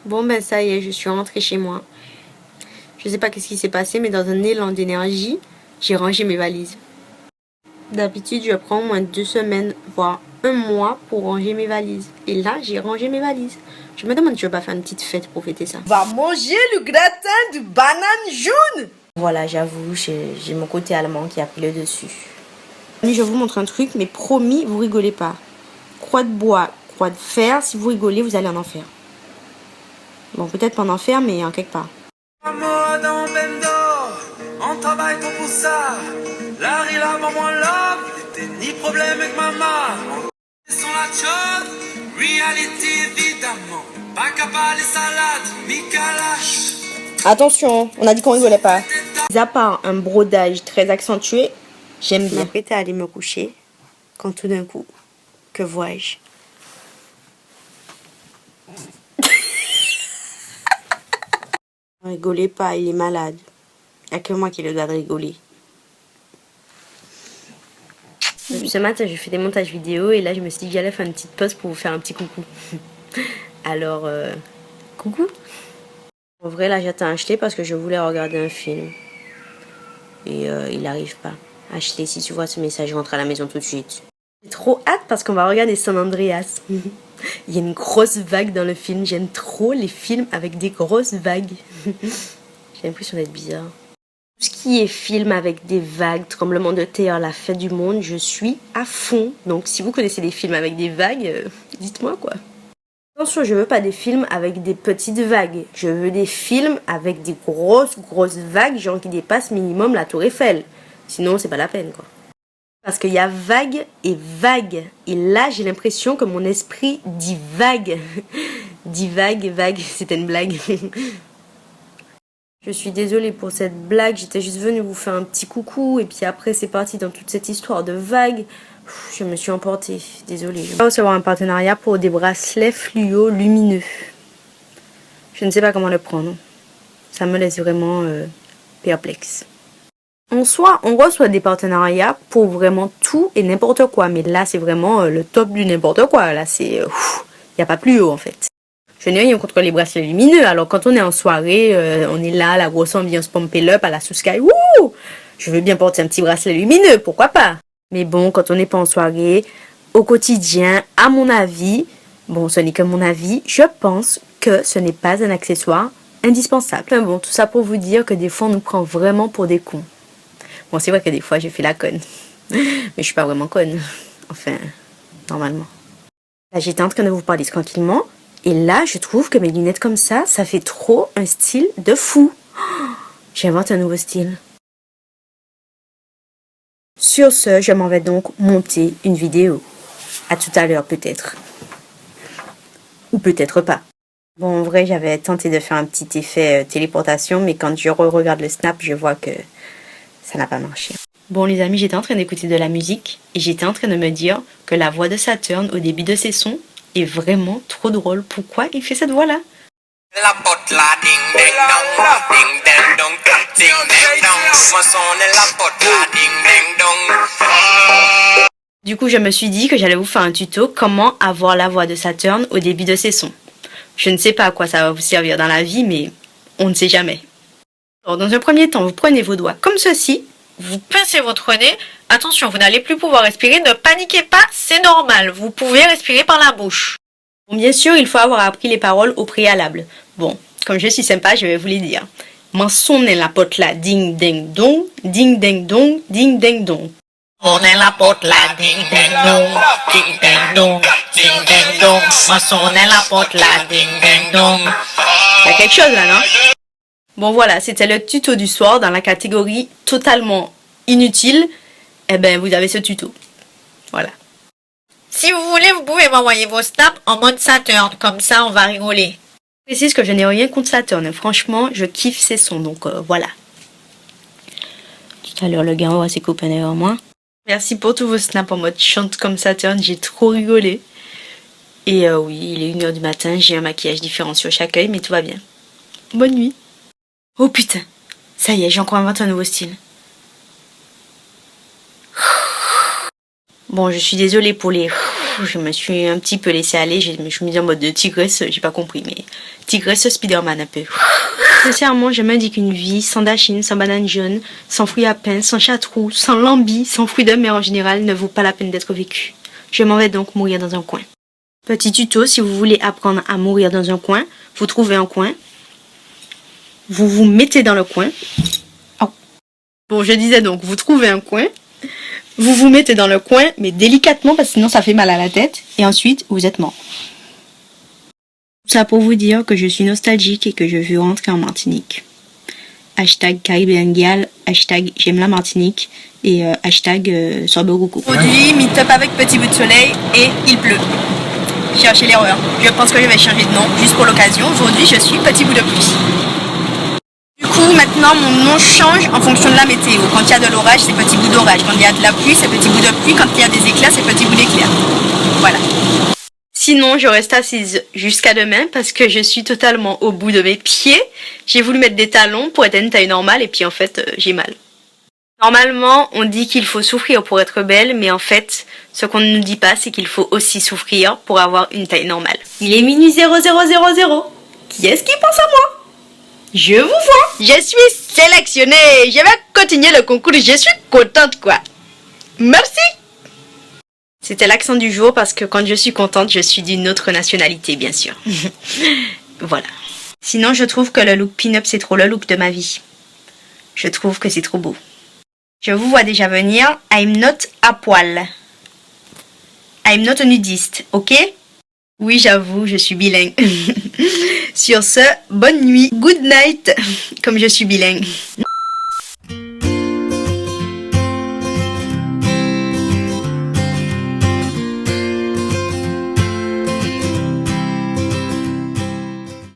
Bon ben ça y est, je suis rentrée chez moi. Je sais pas qu'est-ce qui s'est passé, mais dans un élan d'énergie, j'ai rangé mes valises. D'habitude, je prends au moins 2 semaines, voire 1 mois pour ranger mes valises. Et là, j'ai rangé mes valises. Je me demande si je vais pas faire une petite fête pour fêter ça. On va manger le gratin de banane jaune. Voilà, j'avoue, j'ai mon côté allemand qui a pris le dessus. Je vais vous montrer un truc, mais promis, vous rigolez pas. Croix de bois, croix de fer, si vous rigolez, vous allez en enfer. Bon, peut-être pas en enfer, mais en quelque part. On travaille tout pour ça. Larry là, maman là, t'es ni problème avec maman. Sur la chaude, reality évidemment. Pas capable les salades, Mikalash. Attention, on a dit qu'on rigolait pas. À part un brodage très accentué, j'aime bien. M'apprêter à aller me coucher, quand tout d'un coup, que vois-je? Rigolez pas, il est malade. Il n'y a que moi qui le dois de rigoler. Depuis ce matin, j'ai fait des montages vidéo et là, je me suis dit que j'allais faire une petite pause pour vous faire un petit coucou. Alors, coucou. En vrai, là, j'attends acheter parce que je voulais regarder un film. Et il n'arrive pas. Acheter, si tu vois ce message, rentre à la maison tout de suite. J'ai trop hâte parce qu'on va regarder San Andreas. Il y a une grosse vague dans le film. J'aime trop les films avec des grosses vagues. J'ai l'impression d'être bizarre. Tout ce qui est film avec des vagues, tremblements de terre, la fête du monde, je suis à fond. Donc si vous connaissez des films avec des vagues, dites-moi quoi. Attention, je veux pas des films avec des petites vagues. Je veux des films avec des grosses vagues, genre qui dépassent minimum la tour Eiffel. Sinon, c'est pas la peine quoi. Parce qu'il y a vague et vague. Et là, j'ai l'impression que mon esprit divague. Divague, vague, c'était une blague. Je suis désolée pour cette blague, j'étais juste venue vous faire un petit coucou et puis après c'est parti dans toute cette histoire de vagues. Je me suis emportée, désolée. Je vais recevoir un partenariat pour des bracelets fluo lumineux. Je ne sais pas comment le prendre. Ça me laisse vraiment perplexe. En soi, on reçoit des partenariats pour vraiment tout et n'importe quoi. Mais là, c'est vraiment le top du n'importe quoi. Là, c'est... Il n'y a pas plus haut en fait. Je n'ai rien contre les bracelets lumineux. Alors quand on est en soirée, on est là, la grosse ambiance pump up à la Sky. Wouh! Je veux bien porter un petit bracelet lumineux, pourquoi pas? Mais bon, quand on n'est pas en soirée, au quotidien, à mon avis, bon, ce n'est que mon avis, je pense que ce n'est pas un accessoire indispensable. Enfin bon, tout ça pour vous dire que des fois, on nous prend vraiment pour des cons. Bon, c'est vrai que des fois, j'ai fait la conne. Mais je suis pas vraiment conne. Enfin, normalement. Là, j'étais en train de vous parler tranquillement. Et là, je trouve que mes lunettes comme ça fait trop un style de fou. Oh, j'invente un nouveau style. Sur ce, je m'en vais donc monter une vidéo. À tout à l'heure peut-être. Ou peut-être pas. Bon, en vrai, j'avais tenté de faire un petit effet téléportation, mais quand je regarde le snap, je vois que ça n'a pas marché. Bon les amis, j'étais en train d'écouter de la musique et j'étais en train de me dire que la voix de Saturn au début de ses sons est vraiment trop drôle. Pourquoi il fait cette voix-là? La potla ding ding dong, ding ding dong, ding ding dong. Moi sonne la potla ding ding dong. Du coup, je me suis dit que j'allais vous faire un tuto comment avoir la voix de Saturn au début de ses sons. Je ne sais pas à quoi ça va vous servir dans la vie, mais on ne sait jamais. Alors, dans un premier temps, vous prenez vos doigts comme ceci. Vous pincez votre nez. Attention, vous n'allez plus pouvoir respirer. Ne paniquez pas, c'est normal. Vous pouvez respirer par la bouche. Bon, bien sûr, il faut avoir appris les paroles au préalable. Bon, comme je suis sympa, je vais vous les dire. M'en sonne la pote là, ding ding dong, ding ding dong, ding ding dong. On est la porte là, ding ding dong, ding ding dong, ding ding dong. Moi sonne la porte là, ding ding dong. Il y a quelque chose là, non? Bon voilà, c'était le tuto du soir dans la catégorie totalement inutile. Eh ben, vous avez ce tuto. Voilà. Si vous voulez, vous pouvez m'envoyer vos snaps en mode Saturn, comme ça on va rigoler. Je précise que je n'ai rien contre Saturn. Franchement, je kiffe ses sons, donc voilà. Tout à l'heure, le gars va ses copains derrière moi. Merci pour tous vos snaps en mode chante comme Saturn, j'ai trop rigolé. Et oui, il est 1h du matin, j'ai un maquillage différent sur chaque œil, mais tout va bien. Bonne nuit. Oh putain, ça y est, j'ai encore inventé un nouveau style. Bon, je suis désolée pour les Je me suis un petit peu laissée aller, je me suis mise en mode de tigresse, j'ai pas compris, mais tigresse Spider-Man un peu. Sincèrement, je me dis qu'une vie sans dachine, sans banane jaune, sans fruits à pain, sans chatroux, sans lambi, sans fruits de mer en général ne vaut pas la peine d'être vécue. Je m'en vais donc mourir dans un coin. Petit tuto, si vous voulez apprendre à mourir dans un coin, vous trouvez un coin, vous vous mettez dans le coin. Oh. Bon, je disais donc, vous trouvez un coin, vous vous mettez dans le coin, mais délicatement parce que sinon ça fait mal à la tête, et ensuite vous êtes mort. Tout ça pour vous dire que je suis nostalgique et que je veux rentrer en Martinique. Hashtag Caribbean Gal, hashtag j'aime la Martinique et hashtag Sorbogoukou. Aujourd'hui, meet-up avec Petit Bout de Soleil et il pleut. Cherchez l'erreur. Je pense que je vais changer de nom juste pour l'occasion. Aujourd'hui, je suis Petit Bout de Pluie. Du coup, maintenant, mon nom change en fonction de la météo. Quand il y a de l'orage, c'est Petit Bout d'orage. Quand il y a de la pluie, c'est Petit Bout de pluie. Quand il y a des éclairs, c'est Petit Bout d'éclair. Voilà. Sinon, je reste assise jusqu'à demain parce que je suis totalement au bout de mes pieds. J'ai voulu mettre des talons pour être une taille normale et puis en fait, j'ai mal. Normalement, on dit qu'il faut souffrir pour être belle, mais en fait, ce qu'on ne nous dit pas, c'est qu'il faut aussi souffrir pour avoir une taille normale. Il est minuit 0000. Qui est-ce qui pense à moi? Je vous vois. Je suis sélectionnée. Je vais continuer le concours. Je suis contente, quoi. Merci. C'était l'accent du jour parce que quand je suis contente, je suis d'une autre nationalité, bien sûr. Voilà. Sinon, je trouve que le look pin-up, c'est trop le look de ma vie. Je trouve que c'est trop beau. Je vous vois déjà venir. I'm not à poil. I'm not nudiste, ok? Oui, j'avoue, je suis bilingue. Sur ce, bonne nuit, good night, comme je suis bilingue.